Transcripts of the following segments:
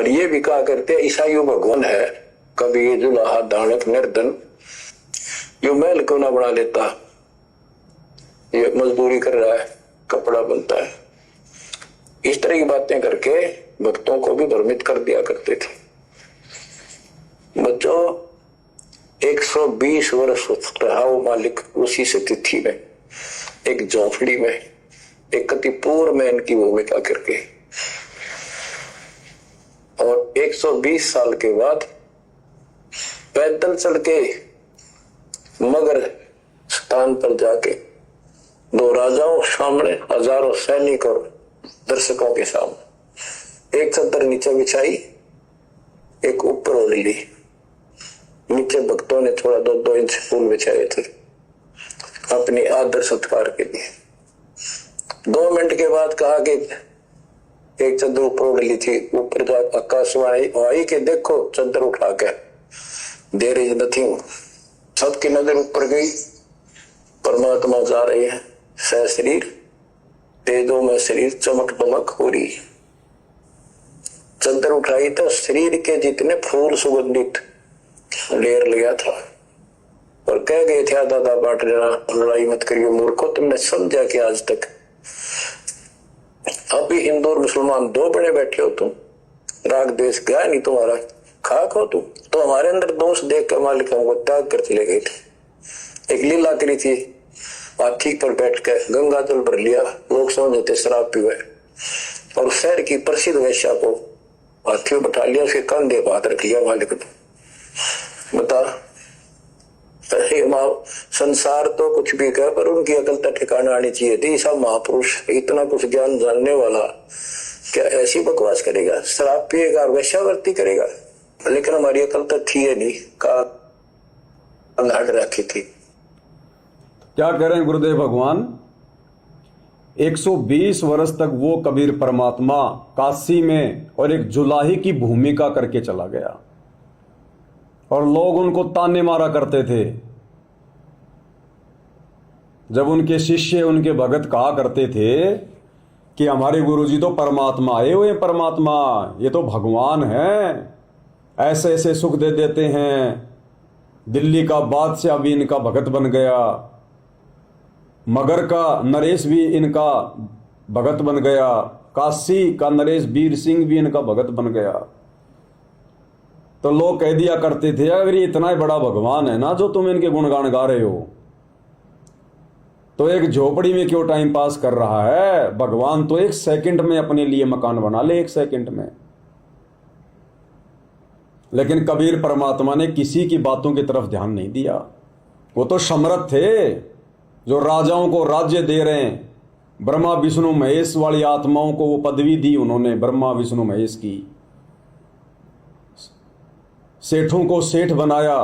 और ये भी कहा करते ईसाइयों भगवान है, कभी ये जुलाहा दानक निर्धन यो महल क्यों ना बना लेता, ये मजदूरी कर रहा है, कपड़ा बनता है। इस तरह की बातें करके भक्तों को भी भ्रमित कर दिया करते थे। बच्चों 120 वर्ष रहा वो मालिक उसी से तिथि में, एक झोंपड़ी में, एक कतिपूर में इनकी भूमिका करके, और 120 साल के बाद पैदल चल के मगर स्थान पर जाके दो राजाओं सामने, हजारों सैनिक और दर्शकों के सामने एक चद्दर नीचे बिछाई, एक ऊपर ओढ़ ली, नीचे भक्तों ने थोड़ा 2-2 इंच फूल बिछाए थे अपनी आदर सत्कार के लिए। 2 मिनट के बाद कहा कि एक चद्दर ऊपर ओढ़ ली थी, ऊपर जो आकाशवाणी आई कि देखो चद्दर उठा के, देयर इज नथिंग। सबकी नजर ऊपर गई, परमात्मा जा रहे हैं सह शरीर, तेजों में शरीर चमक दमक हो रही। चद्दर उठाई तो शरीर के जितने फूल सुगंधित लेर लिया था और कह गए थे दादा बाट लेना, लड़ाई मत करिए मूर्खो, तुमने समझा कि आज तक अभी हिंदू और मुसलमान 2 बने बैठे हो, तुम राग द्वेष गया नहीं तुम्हारा, खाक हो तुम। तो हमारे अंदर दोष देख कर मालिक हमको त्याग कर चले गए थे। एक लीला करी थी, हाथी पर बैठ कर गंगा जल भर लिया, लोग समझते थे शराब पीवे, और शहर की प्रसिद्ध वेश्या को हाथी में बैठा लिया, उसके कंधे पर हाथ रख लिया मालिक ने। बता संसार तो कुछ भी कहे पर उनकी अकल तक ठिकाना आनी चाहिए थी। सब महापुरुष इतना कुछ ज्ञान जानने वाला क्या ऐसी बकवास करेगा, शराब पिएगा और वेश्यावृत्ति करेगा? लेकिन हमारी अकल तक थी नहीं, का रखी थी। क्या कह रहे हैं गुरुदेव भगवान? 120 वर्ष तक वो कबीर परमात्मा काशी में और एक जुलाही की भूमिका करके चला गया और लोग उनको ताने मारा करते थे। जब उनके शिष्य, उनके भगत कहा करते थे कि हमारे गुरुजी तो परमात्मा आए हुए, परमात्मा ये तो भगवान हैं, ऐसे ऐसे सुख दे देते हैं, दिल्ली का बादशाह भी इनका भगत बन गया, मगर का नरेश भी इनका भगत बन गया, काशी का नरेश वीर सिंह भी इनका भगत बन गया। तो लोग कह दिया करते थे अगर ये इतना ही बड़ा भगवान है ना जो तुम इनके गुणगान गा रहे हो, तो एक झोपड़ी में क्यों टाइम पास कर रहा है? भगवान तो 1 सेकंड में अपने लिए मकान बना ले, 1 सेकंड में। लेकिन कबीर परमात्मा ने किसी की बातों की तरफ ध्यान नहीं दिया। वो तो समर्थ थे जो राजाओं को राज्य दे रहे हैं। ब्रह्मा विष्णु महेश वाली आत्माओं को वो पदवी दी उन्होंने, ब्रह्मा विष्णु महेश की। सेठों को सेठ बनाया,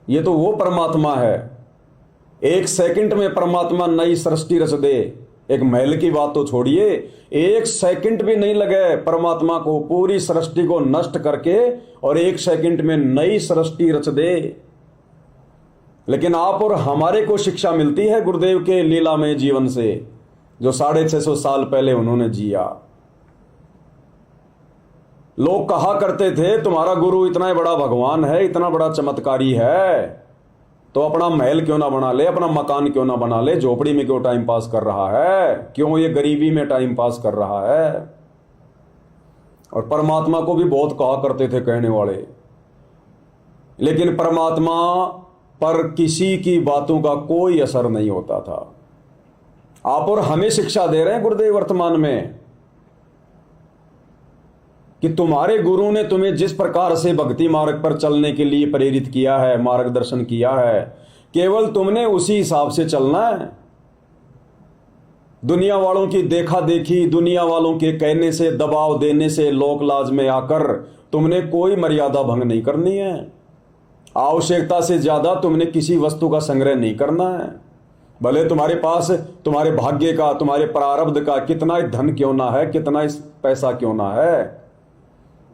ये तो वो परमात्मा है। 1 सेकंड में परमात्मा नई सृष्टि रच दे। एक महल की बात तो छोड़िए, 1 सेकंड भी नहीं लगे परमात्मा को पूरी सृष्टि को नष्ट करके और 1 सेकंड में नई सृष्टि रच दे। लेकिन आप और हमारे को शिक्षा मिलती है गुरुदेव के लीलामय जीवन से, जो 650 साल पहले उन्होंने जिया। लोग कहा करते थे तुम्हारा गुरु इतना बड़ा भगवान है, इतना बड़ा चमत्कारी है, तो अपना महल क्यों ना बना ले, अपना मकान क्यों ना बना ले, झोपड़ी में क्यों टाइम पास कर रहा है, क्यों ये गरीबी में टाइम पास कर रहा है। और परमात्मा को भी बहुत कहा करते थे कहने वाले, लेकिन परमात्मा पर किसी की बातों का कोई असर नहीं होता था। आप और हमें शिक्षा दे रहे हैं गुरुदेव वर्तमान में कि तुम्हारे गुरु ने तुम्हें जिस प्रकार से भक्ति मार्ग पर चलने के लिए प्रेरित किया है, मार्गदर्शन किया है, केवल तुमने उसी हिसाब से चलना है। दुनिया वालों की देखा देखी, दुनिया वालों के कहने से, दबाव देने से, लोक लाज में आकर तुमने कोई मर्यादा भंग नहीं करनी है। आवश्यकता से ज्यादा तुमने किसी वस्तु का संग्रह नहीं करना है। भले तुम्हारे पास तुम्हारे भाग्य का, तुम्हारे प्रारब्ध का कितना ही धन क्यों ना है, कितना ही पैसा क्यों ना है,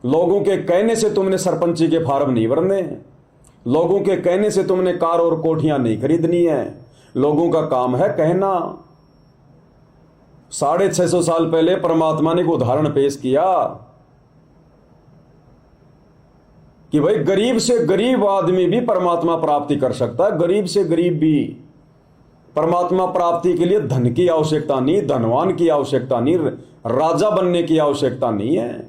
लोगों के कहने से तुमने सरपंची के फार्म नहीं भरने, लोगों के कहने से तुमने कार और कोठियां नहीं खरीदनी है। लोगों का काम है कहना, 650 साल पहले परमात्मा ने एक उदाहरण पेश किया कि भाई गरीब से गरीब आदमी भी परमात्मा प्राप्ति कर सकता है। गरीब से गरीब भी परमात्मा प्राप्ति के लिए धन की आवश्यकता नहीं, धनवान की आवश्यकता नहीं, राजा बनने की आवश्यकता नहीं है।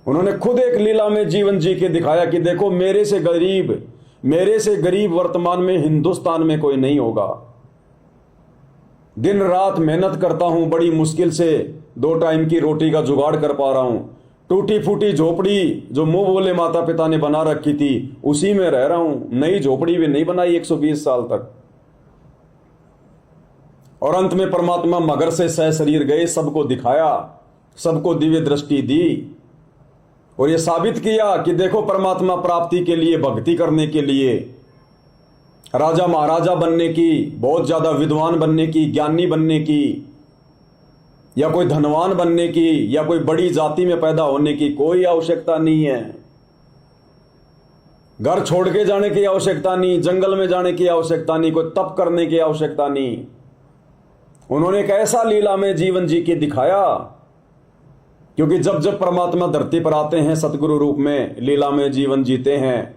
उन्होंने खुद एक लीला में जीवन जी के दिखाया कि देखो मेरे से गरीब वर्तमान में हिंदुस्तान में कोई नहीं होगा। दिन रात मेहनत करता हूं, बड़ी मुश्किल से 2 टाइम की रोटी का जुगाड़ कर पा रहा हूं। टूटी फूटी झोपड़ी जो मुंह बोले माता पिता ने बना रखी थी उसी में रह रहा हूं। नई झोपड़ी भी नहीं बनाई 120 साल तक। और अंत में परमात्मा मगर से सह शरीर गए, सबको दिखाया, सबको दिव्य दृष्टि दी और यह साबित किया कि देखो परमात्मा प्राप्ति के लिए, भक्ति करने के लिए, राजा महाराजा बनने की, बहुत ज्यादा विद्वान बनने की, ज्ञानी बनने की, या कोई धनवान बनने की, या कोई बड़ी जाति में पैदा होने की कोई आवश्यकता नहीं है। घर छोड़ के जाने की आवश्यकता नहीं, जंगल में जाने की आवश्यकता नहीं, कोई तप करने की आवश्यकता नहीं। उन्होंने एक ऐसा लीला में जीवन जी के दिखाया, क्योंकि जब जब परमात्मा धरती पर आते हैं सतगुरु रूप में, लीला में जीवन जीते हैं,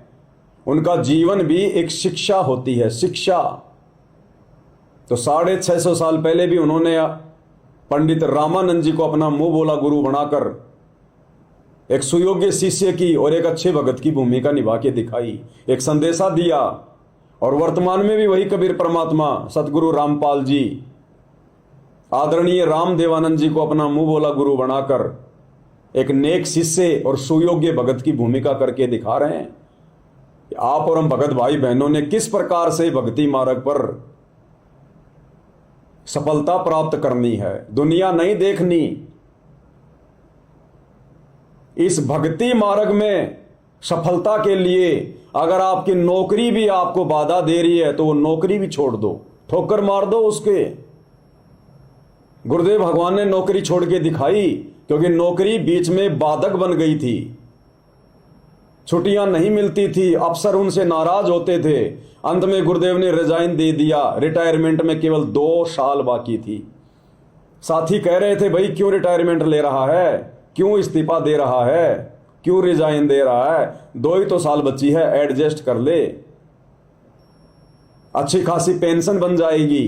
उनका जीवन भी एक शिक्षा होती है, शिक्षा। तो 650 साल पहले भी उन्होंने पंडित रामानंद जी को अपना मुंह बोला गुरु बनाकर एक सुयोग्य शिष्य की और एक अच्छे भगत की भूमिका निभा के दिखाई, एक संदेशा दिया। और वर्तमान में भी वही कबीर परमात्मा सतगुरु रामपाल जी, आदरणीय राम देवानंद जी को अपना मुंह बोला गुरु बनाकर एक नेक शिष्य और सुयोग्य भगत की भूमिका करके दिखा रहे हैं कि आप और हम भगत भाई बहनों ने किस प्रकार से भक्ति मार्ग पर सफलता प्राप्त करनी है। दुनिया नहीं देखनी, इस भक्ति मार्ग में सफलता के लिए अगर आपकी नौकरी भी आपको बाधा दे रही है तो वो नौकरी भी छोड़ दो, ठोकर मार दो उसके। गुरुदेव भगवान ने नौकरी छोड़ के दिखाई, क्योंकि नौकरी बीच में बाधक बन गई थी, छुट्टियां नहीं मिलती थी, अफसर उनसे नाराज होते थे। अंत में गुरुदेव ने रिजाइन दे दिया, रिटायरमेंट में केवल 2 साल बाकी थी। साथी कह रहे थे भाई क्यों रिटायरमेंट ले रहा है, क्यों इस्तीफा दे रहा है, क्यों रिजाइन दे रहा है, 2 ही तो साल बची है, एडजस्ट कर ले, अच्छी खासी पेंशन बन जाएगी।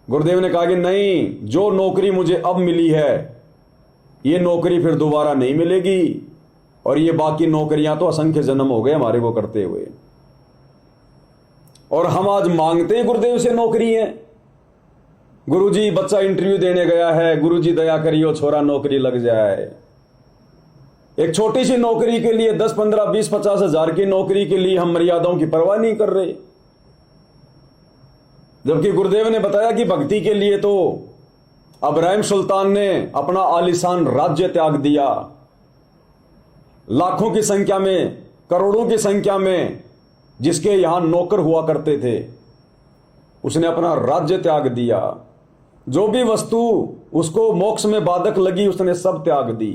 गुरुदेव ने कहा कि नहीं, जो नौकरी मुझे अब मिली है ये नौकरी फिर दोबारा नहीं मिलेगी, और ये बाकी नौकरियां तो असंख्य जन्म हो गए हमारे को करते हुए, और हम आज मांगते ही गुरुदेव से नौकरी है। गुरुजी बच्चा इंटरव्यू देने गया है, गुरुजी दया करियो छोरा नौकरी लग जाए। एक छोटी सी नौकरी के लिए 10, 15, 20, 50 हजार की नौकरी के लिए हम मर्यादाओं की परवाह नहीं कर रहे, जबकि गुरुदेव ने बताया कि भक्ति के लिए तो अब्राहिम सुल्तान ने अपना आलीशान राज्य त्याग दिया, लाखों की संख्या में, करोड़ों की संख्या में जिसके यहां नौकर हुआ करते थे, उसने अपना राज्य त्याग दिया। जो भी वस्तु उसको मोक्ष में बाधक लगी उसने सब त्याग दी।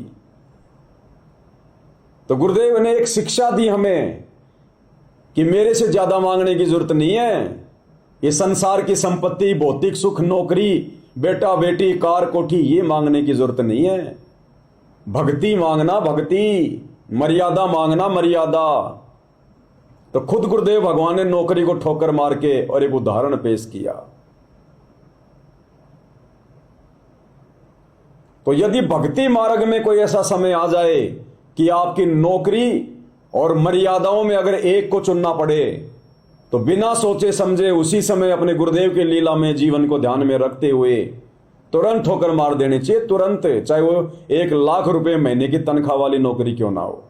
तो गुरुदेव ने एक शिक्षा दी हमें कि मेरे से ज्यादा मांगने की जरूरत नहीं है। ये संसार की संपत्ति, भौतिक सुख, नौकरी, बेटा बेटी, कार कोठी, ये मांगने की जरूरत नहीं है। भक्ति मांगना, भक्ति, मर्यादा मांगना, मर्यादा। तो खुद गुरुदेव भगवान ने नौकरी को ठोकर मार के और एक उदाहरण पेश किया। तो यदि भक्ति मार्ग में कोई ऐसा समय आ जाए कि आपकी नौकरी और मर्यादाओं में अगर एक को चुनना पड़े, तो बिना सोचे समझे उसी समय अपने गुरुदेव के लीला में जीवन को ध्यान में रखते हुए तुरंत ठोकर मार देने चाहिए, तुरंत, चाहे वो 1 लाख रुपए महीने की तनख्वाह वाली नौकरी क्यों ना हो।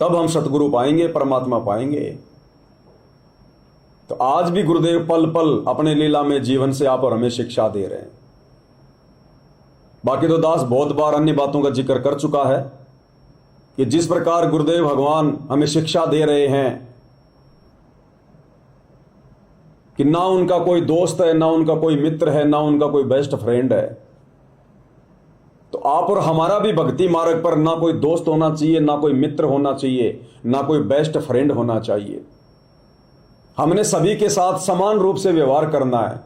तब हम सतगुरु पाएंगे, परमात्मा पाएंगे। तो आज भी गुरुदेव पल पल अपने लीला में जीवन से आप और हमें शिक्षा दे रहे हैं। बाकी तो दास बहुत बार अन्य बातों का जिक्र कर चुका है कि जिस प्रकार गुरुदेव भगवान हमें शिक्षा दे रहे हैं कि ना उनका कोई दोस्त है, ना उनका कोई मित्र है, ना उनका कोई बेस्ट फ्रेंड है। तो आप और हमारा भी भक्ति मार्ग पर ना कोई दोस्त होना चाहिए, ना कोई मित्र होना चाहिए, ना कोई बेस्ट फ्रेंड होना चाहिए। हमने सभी के साथ समान रूप से व्यवहार करना है।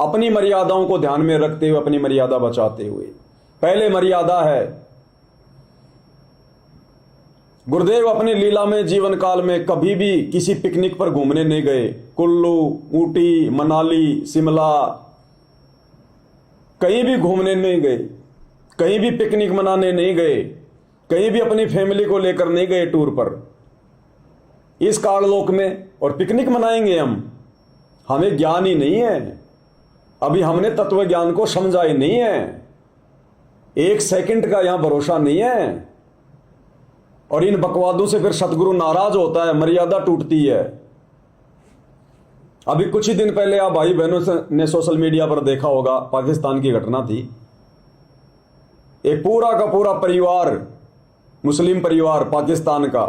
अपनी मर्यादाओं को ध्यान में रखते हुए, अपनी मर्यादा बचाते हुए। पहले मर्यादा है, गुरुदेव अपनी लीला में जीवन काल में कभी भी किसी पिकनिक पर घूमने नहीं गए। कुल्लू, ऊटी, मनाली, शिमला, कहीं भी घूमने नहीं गए, कहीं भी पिकनिक मनाने नहीं गए, कहीं भी अपनी फैमिली को लेकर नहीं गए टूर पर इस काललोक में। और पिकनिक मनाएंगे हम? हमें ज्ञान ही नहीं है, अभी हमने तत्व ज्ञान को समझा ही नहीं है, एक सेकंड का यहां भरोसा नहीं है। और इन बकवादों से फिर सतगुरु नाराज होता है, मर्यादा टूटती है। अभी कुछ ही दिन पहले आप भाई बहनों ने सोशल मीडिया पर देखा होगा, पाकिस्तान की घटना थी। एक पूरा का पूरा परिवार, मुस्लिम परिवार पाकिस्तान का,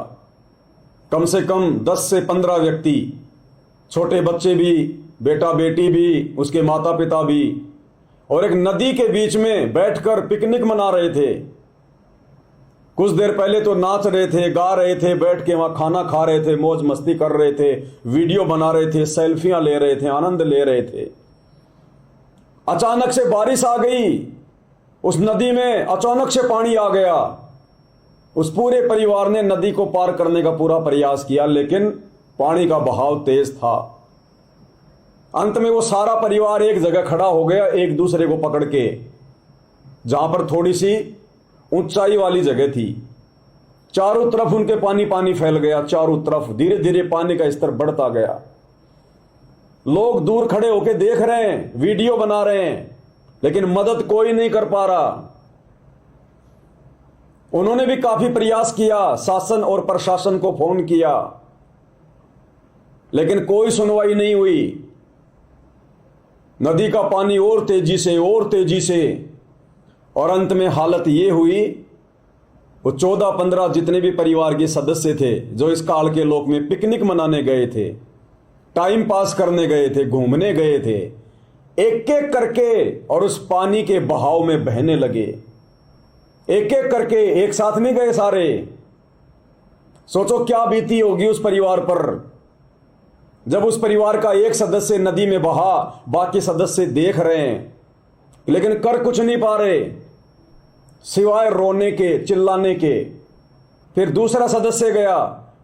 कम से कम 10 से 15 व्यक्ति, छोटे बच्चे भी, बेटा बेटी भी, उसके माता पिता भी, और एक नदी के बीच में बैठकर पिकनिक मना रहे थे। कुछ देर पहले तो नाच रहे थे, गा रहे थे, बैठ के वहां खाना खा रहे थे, मौज मस्ती कर रहे थे, वीडियो बना रहे थे, सेल्फियां ले रहे थे, आनंद ले रहे थे। अचानक से बारिश आ गई, उस नदी में अचानक से पानी आ गया। उस पूरे परिवार ने नदी को पार करने का पूरा प्रयास किया, लेकिन पानी का बहाव तेज था। अंत में वो सारा परिवार एक जगह खड़ा हो गया, एक दूसरे को पकड़ के, जहां पर थोड़ी सी ऊंचाई वाली जगह थी। चारों तरफ उनके पानी पानी फैल गया, चारों तरफ धीरे धीरे पानी का स्तर बढ़ता गया। लोग दूर खड़े होकर देख रहे हैं, वीडियो बना रहे हैं, लेकिन मदद कोई नहीं कर पा रहा। उन्होंने भी काफी प्रयास किया, शासन और प्रशासन को फोन किया, लेकिन कोई सुनवाई नहीं हुई। नदी का पानी और तेजी से, और अंत में हालत ये हुई, वो 14-15 जितने भी परिवार के सदस्य थे जो इस काल के लोक में पिकनिक मनाने गए थे, टाइम पास करने गए थे, घूमने गए थे, एक एक करके और उस पानी के बहाव में बहने लगे। एक एक करके, एक साथ नहीं गए सारे। सोचो क्या बीती होगी उस परिवार पर, जब उस परिवार का एक सदस्य नदी में बहा, बाकी सदस्य देख रहे हैं, लेकिन कर कुछ नहीं पा रहे सिवाय रोने के, चिल्लाने के। फिर दूसरा सदस्य गया,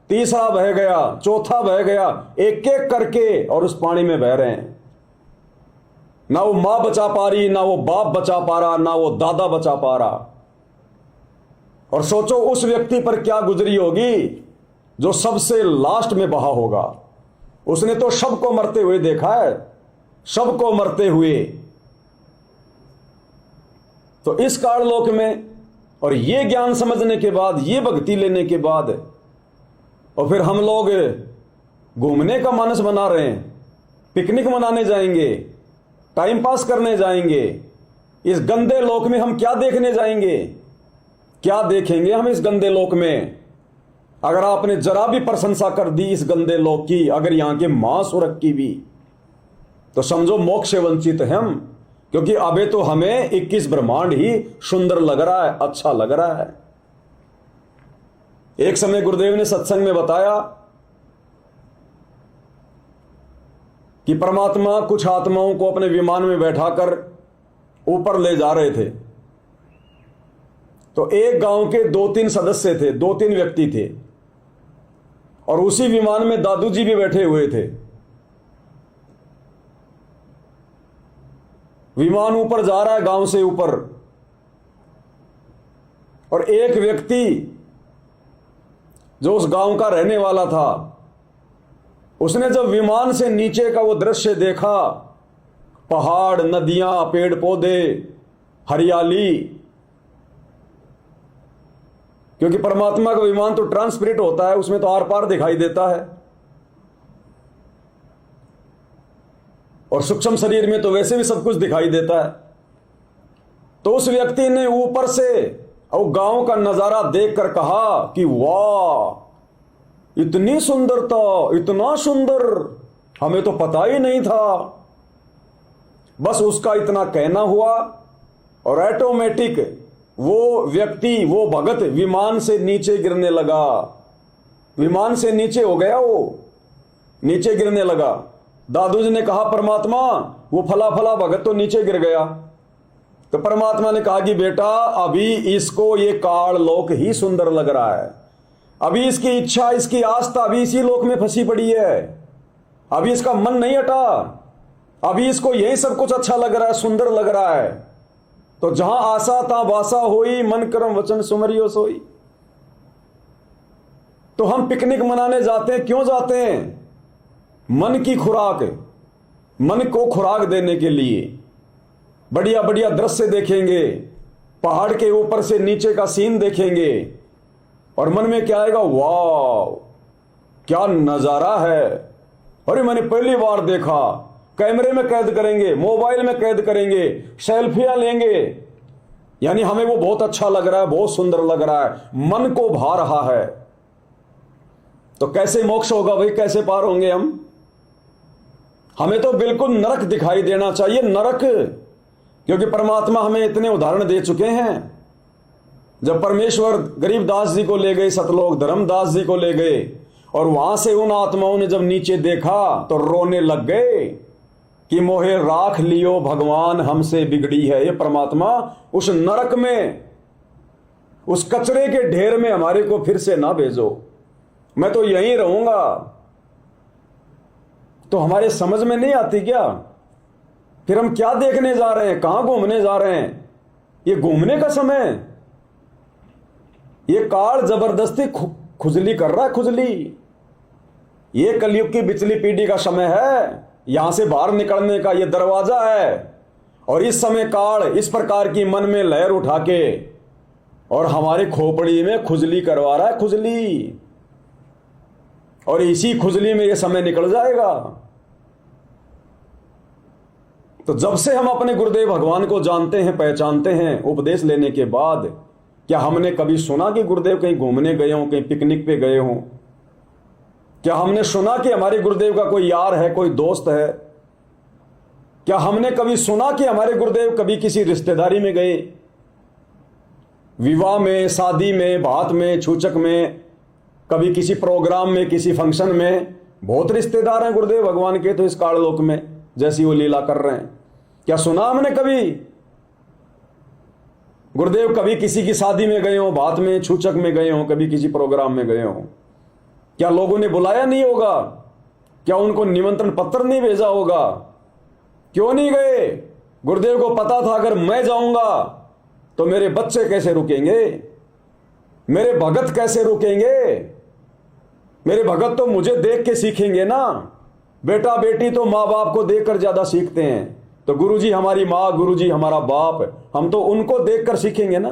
तीसरा बह गया, चौथा बह गया, एक एक करके और उस पानी में बह रहे हैं। ना वो मां बचा पा रही, ना वो बाप बचा पा रहा, ना वो दादा बचा पा रहा। और सोचो उस व्यक्ति पर क्या गुजरी होगी जो सबसे लास्ट में बहा होगा। उसने तो सबको मरते हुए देखा है, सबको मरते हुए। तो इस काललोक में, और ये ज्ञान समझने के बाद, ये भक्ति लेने के बाद, और फिर हम लोग घूमने का मानस बना रहे हैं, पिकनिक मनाने जाएंगे, टाइम पास करने जाएंगे। इस गंदे लोक में हम क्या देखने जाएंगे? क्या देखेंगे हम इस गंदे लोक में? अगर आपने जरा भी प्रशंसा कर दी इस गंदे लोक की, अगर यहां के मांस और की भी, तो समझो मोक्ष से वंचित हैं हम। क्योंकि अबे तो हमें 21 ब्रह्मांड ही सुंदर लग रहा है, अच्छा लग रहा है। एक समय गुरुदेव ने सत्संग में बताया कि परमात्मा कुछ आत्माओं को अपने विमान में बैठाकर ऊपर ले जा रहे थे। तो एक गांव के 2-3 सदस्य थे, 2-3 व्यक्ति थे, और उसी विमान में दादू जी भी बैठे हुए थे। विमान ऊपर जा रहा है, गांव से ऊपर, और एक व्यक्ति जो उस गांव का रहने वाला था, उसने जब विमान से नीचे का वो दृश्य देखा, पहाड़, नदियां, पेड़ पौधे, हरियाली, क्योंकि परमात्मा का विमान तो ट्रांसपेरेंट होता है, उसमें तो आर पार दिखाई देता है, और सूक्ष्म शरीर में तो वैसे भी सब कुछ दिखाई देता है। तो उस व्यक्ति ने ऊपर से और गांव का नजारा देखकर कहा कि वाह, इतनी सुंदरता, इतना सुंदर, हमें तो पता ही नहीं था। बस उसका इतना कहना हुआ और ऑटोमेटिक वो व्यक्ति, वो भगत विमान से नीचे गिरने लगा। विमान से नीचे हो गया, वो नीचे गिरने लगा। दादू जी ने कहा परमात्मा वो फला फला भगत तो नीचे गिर गया। तो परमात्मा ने कहा कि बेटा अभी इसको ये काल लोक ही सुंदर लग रहा है, अभी इसकी इच्छा इसकी आस्था अभी इसी लोक में फंसी पड़ी है, अभी इसका मन नहीं हटा, अभी इसको यही सब कुछ अच्छा लग रहा है, सुंदर लग रहा है। तो जहां आशा ता वासा होई, मन कर्म वचन सुमरियो सोई। तो हम पिकनिक मनाने जाते हैं, क्यों जाते हैं? मन की खुराक, मन को खुराक देने के लिए। बढ़िया बढ़िया दृश्य देखेंगे, पहाड़ के ऊपर से नीचे का सीन देखेंगे और मन में क्या आएगा, वाह क्या नजारा है, अरे मैंने पहली बार देखा। कैमरे में कैद करेंगे, मोबाइल में कैद करेंगे, सेल्फियां लेंगे, यानी हमें वो बहुत अच्छा लग रहा है, बहुत सुंदर लग रहा है, मन को भा रहा है। तो कैसे मोक्ष होगा भाई, कैसे पार होंगे हम? हमें तो बिल्कुल नरक दिखाई देना चाहिए, नरक, क्योंकि परमात्मा हमें इतने उदाहरण दे चुके हैं। जब परमेश्वर गरीबदास जी को ले गए सतलोक, धर्मदास जी को ले गए और वहां से उन आत्माओं ने जब नीचे देखा तो रोने लग गए कि मोहे राख लियो भगवान हमसे बिगड़ी है। ये परमात्मा उस नरक में, उस कचरे के ढेर में हमारे को फिर से ना भेजो, मैं तो यहीं रहूंगा। तो हमारे समझ में नहीं आती क्या? फिर हम क्या देखने जा रहे हैं, कहां घूमने जा रहे हैं? ये घूमने का समय, ये काल जबरदस्ती खुजली कर रहा है, खुजली। ये कलयुग की बिचली पीढ़ी का समय है, यहां से बाहर निकलने का ये दरवाजा है। और इस समय काल इस प्रकार की मन में लहर उठा के और हमारी खोपड़ी में खुजली करवा रहा है, खुजली। और इसी खुजली में ये समय निकल जाएगा। तो जब से हम अपने गुरुदेव भगवान को जानते हैं, पहचानते हैं, उपदेश लेने के बाद, क्या हमने कभी सुना कि गुरुदेव कहीं घूमने गए हों, कहीं पिकनिक पे गए हों? क्या हमने सुना कि हमारे गुरुदेव का कोई यार है, कोई दोस्त है? क्या हमने कभी सुना कि हमारे गुरुदेव कभी किसी रिश्तेदारी में गए, विवाह में, शादी में, बात में, छूचक में, कभी किसी प्रोग्राम में, किसी फंक्शन में? बहुत रिश्तेदार हैं गुरुदेव भगवान के तो इस काललोक में, जैसी वो लीला कर रहे हैं। क्या सुना हमने कभी गुरुदेव कभी किसी की शादी में गए हो, बात में, छूचक में गए हो, कभी किसी प्रोग्राम में गए हो? क्या लोगों ने बुलाया नहीं होगा? क्या उनको निमंत्रण पत्र नहीं भेजा होगा? क्यों नहीं गए? गुरुदेव को पता था अगर मैं जाऊंगा तो मेरे बच्चे कैसे रुकेंगे, मेरे भगत कैसे रुकेंगे? मेरे भगत तो मुझे देख के सीखेंगे ना। बेटा बेटी तो माँ बाप को देखकर ज्यादा सीखते हैं। तो गुरुजी हमारी माँ, गुरुजी हमारा बाप, हम तो उनको देखकर सीखेंगे ना।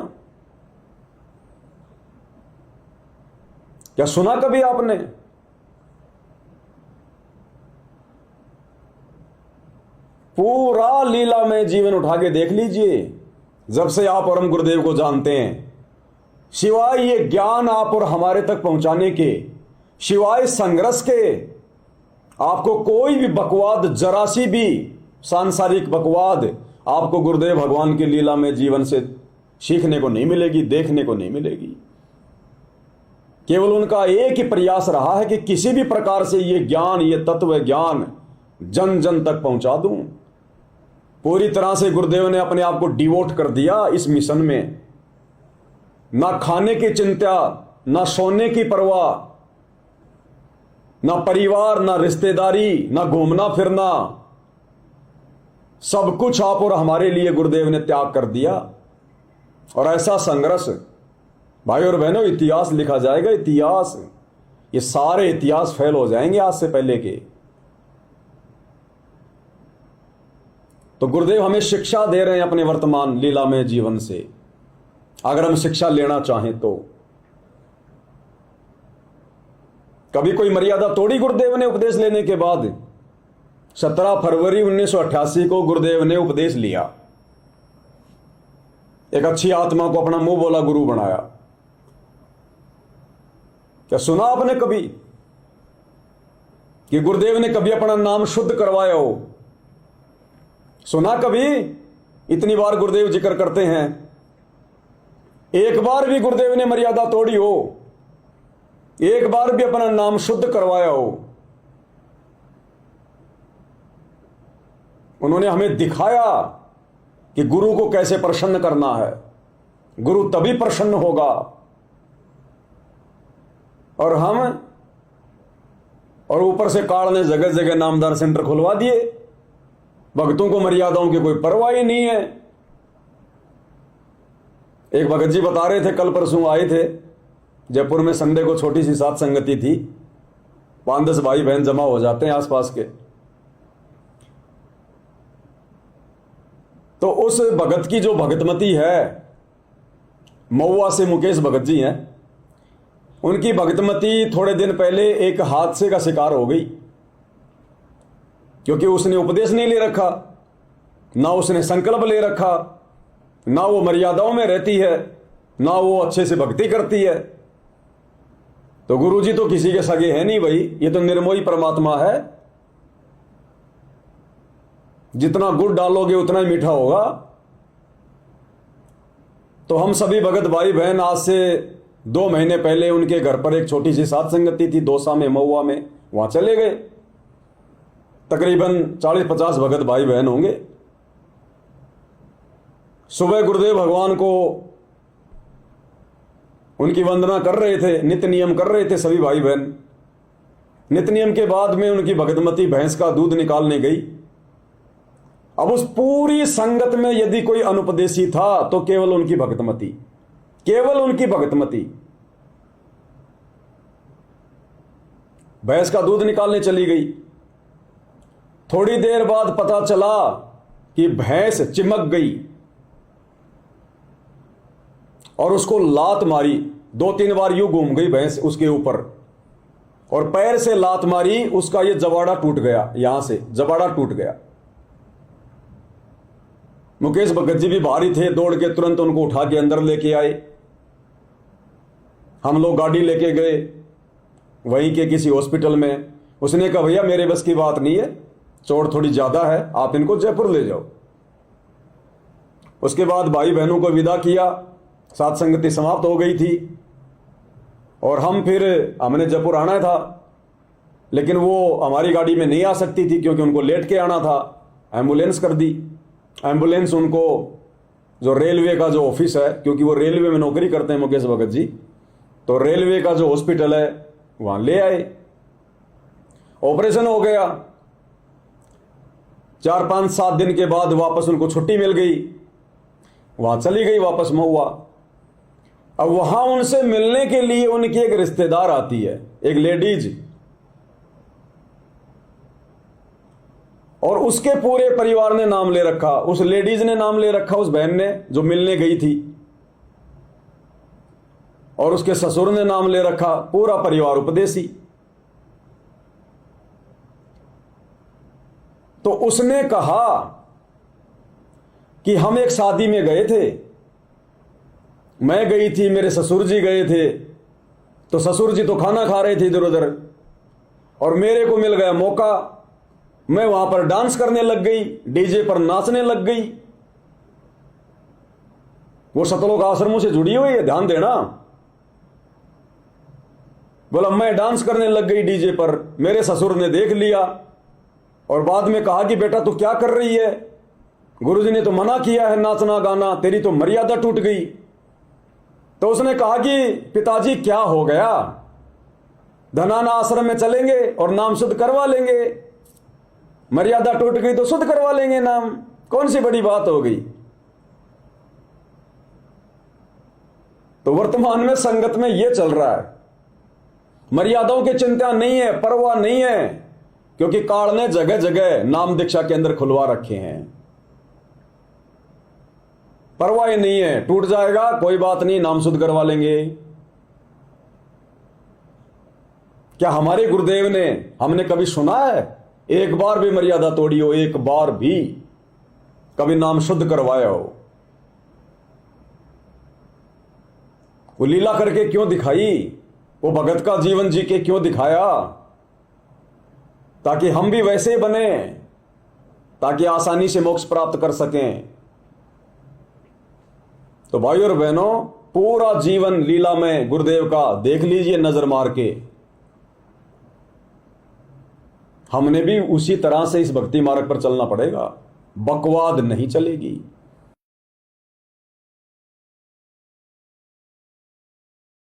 क्या सुना कभी आपने? पूरा लीला में जीवन उठा के देख लीजिए, जब से आप और हम गुरुदेव को जानते हैं, सिवाय ये ज्ञान आप और हमारे तक पहुंचाने के, सिवाय संघर्ष के, आपको कोई भी बकवाद, जरा सी भी सांसारिक बकवाद आपको गुरुदेव भगवान की लीला में जीवन से सीखने को नहीं मिलेगी, देखने को नहीं मिलेगी। केवल उनका एक ही प्रयास रहा है कि किसी भी प्रकार से ये ज्ञान, ये तत्व ज्ञान जन जन तक पहुंचा दूं। पूरी तरह से गुरुदेव ने अपने आप को डिवोट कर दिया इस मिशन में। ना खाने की चिंता, ना सोने की परवाह, ना परिवार, ना रिश्तेदारी, ना घूमना फिरना, सब कुछ आप और हमारे लिए गुरुदेव ने त्याग कर दिया। और ऐसा संघर्ष, भाई और बहनों, इतिहास लिखा जाएगा, इतिहास। ये सारे इतिहास फेल हो जाएंगे आज से पहले के। तो गुरुदेव हमें शिक्षा दे रहे हैं अपने वर्तमान लीला में जीवन से, अगर हम शिक्षा लेना चाहें तो। कभी कोई मर्यादा तोड़ी गुरुदेव ने उपदेश लेने के बाद? 17 फरवरी 1988 को गुरुदेव ने उपदेश लिया, एक अच्छी आत्मा को अपना मुंह बोला गुरु बनाया। क्या सुना आपने कभी कि गुरुदेव ने कभी अपना नाम शुद्ध करवाया हो? सुना कभी? इतनी बार गुरुदेव जिक्र करते हैं, एक बार भी गुरुदेव ने मर्यादा तोड़ी हो, एक बार भी अपना नाम शुद्ध करवाया हो? उन्होंने हमें दिखाया कि गुरु को कैसे प्रसन्न करना है। गुरु तभी प्रसन्न होगा। और हम और ऊपर से काल ने जगह जगह नामदान सेंटर खुलवा दिए। भक्तों को मर्यादाओं की कोई परवाह ही नहीं है। एक भगत जी बता रहे थे, कल परसों आए थे जयपुर में, संडे को छोटी सी सात संगति थी, 5-10 भाई बहन जमा हो जाते हैं आसपास के। तो उस भगत की जो भगतमती है, महुआ से मुकेश भगत जी हैं, उनकी भगतमती थोड़े दिन पहले एक हादसे का शिकार हो गई, क्योंकि उसने उपदेश नहीं ले रखा, ना उसने संकल्प ले रखा, ना वो मर्यादाओं में रहती है, ना वो अच्छे से भक्ति करती है। तो गुरुजी तो किसी के सगे है नहीं भाई, ये तो निर्मोही परमात्मा है। जितना गुड़ डालोगे उतना ही मीठा होगा। तो हम सभी भगत भाई बहन आज से 2 महीने पहले उनके घर पर एक छोटी सी सात संगति थी दौसा में, महुआ में, वहां चले गए। तकरीबन 40-50 भगत भाई बहन होंगे। सुबह गुरुदेव भगवान को उनकी वंदना कर रहे थे, नित्य नियम कर रहे थे सभी भाई बहन। नित्य नियम के बाद में उनकी भगतमती भैंस का दूध निकालने गई। अब उस पूरी संगत में यदि कोई अनुपदेशी था तो केवल उनकी भगतमती, केवल उनकी भगतमती। भैंस का दूध निकालने चली गई। थोड़ी देर बाद पता चला कि भैंस चिमक गई और उसको लात मारी। 2-3 बार यूं घूम गई भैंस उसके ऊपर और पैर से लात मारी, उसका ये जबाड़ा टूट गया, यहां से जबाड़ा टूट गया। मुकेश भगत जी भी भारी थे, दौड़ के तुरंत उनको उठा के अंदर लेके आए। हम लोग गाड़ी लेके गए वहीं के किसी हॉस्पिटल में। उसने कहा भैया मेरे बस की बात नहीं है, चोट थोड़ी ज्यादा है, आप इनको जयपुर ले जाओ। उसके बाद भाई बहनों को विदा किया, सात संगति समाप्त हो गई थी और हमने जयपुर आना था, लेकिन वो हमारी गाड़ी में नहीं आ सकती थी क्योंकि उनको लेट के आना था। एम्बुलेंस कर दी। एम्बुलेंस उनको जो रेलवे का जो ऑफिस है, क्योंकि वो रेलवे में नौकरी करते हैं मुकेश भगत जी, तो रेलवे का जो हॉस्पिटल है वहां ले आए। ऑपरेशन हो गया। 4-5-7 दिन के बाद वापस उनको छुट्टी मिल गई, वहां चली गई वापस महुआ। अब वहां उनसे मिलने के लिए उनकी एक रिश्तेदार आती है, एक लेडीज, और उसके पूरे परिवार ने नाम ले रखा, उस लेडीज ने नाम ले रखा, उस बहन ने जो मिलने गई थी, और उसके ससुर ने नाम ले रखा, पूरा परिवार उपदेशी। तो उसने कहा कि हम एक शादी में गए थे, मैं गई थी, मेरे ससुर जी गए थे, तो ससुर जी तो खाना खा रहे थे इधर उधर, और मेरे को मिल गया मौका, मैं वहां पर डांस करने लग गई, डीजे पर नाचने लग गई। वो सतलोक आश्रमों से जुड़ी हुई है, ध्यान देना। बोला मैं डांस करने लग गई डीजे पर, मेरे ससुर ने देख लिया और बाद में कहा कि बेटा तू क्या कर रही है, गुरुजी ने तो मना किया है नाचना गाना, तेरी तो मर्यादा टूट गई। तो उसने कहा कि पिताजी क्या हो गया, धनाना आश्रम में चलेंगे और नाम शुद्ध करवा लेंगे, मर्यादा टूट गई तो शुद्ध करवा लेंगे नाम, कौन सी बड़ी बात हो गई। तो वर्तमान में संगत में यह चल रहा है, मर्यादाओं की चिंता नहीं है, परवाह नहीं है, क्योंकि काल ने जगह जगह नाम दीक्षा के अंदर खुलवा रखे हैं। परवाह ही नहीं है, टूट जाएगा कोई बात नहीं, नाम शुद्ध करवा लेंगे। क्या हमारे गुरुदेव ने, हमने कभी सुना है एक बार भी मर्यादा तोड़ी हो, एक बार भी कभी नाम शुद्ध करवाया हो? वो लीला करके क्यों दिखाई, वो भगत का जीवन जी के क्यों दिखाया, ताकि हम भी वैसे बने, ताकि आसानी से मोक्ष प्राप्त कर सकें। तो भाइयों और बहनों, पूरा जीवन लीला में गुरुदेव का देख लीजिए नजर मार के। हमने भी उसी तरह से इस भक्ति मार्ग पर चलना पड़ेगा। बकवाद नहीं चलेगी।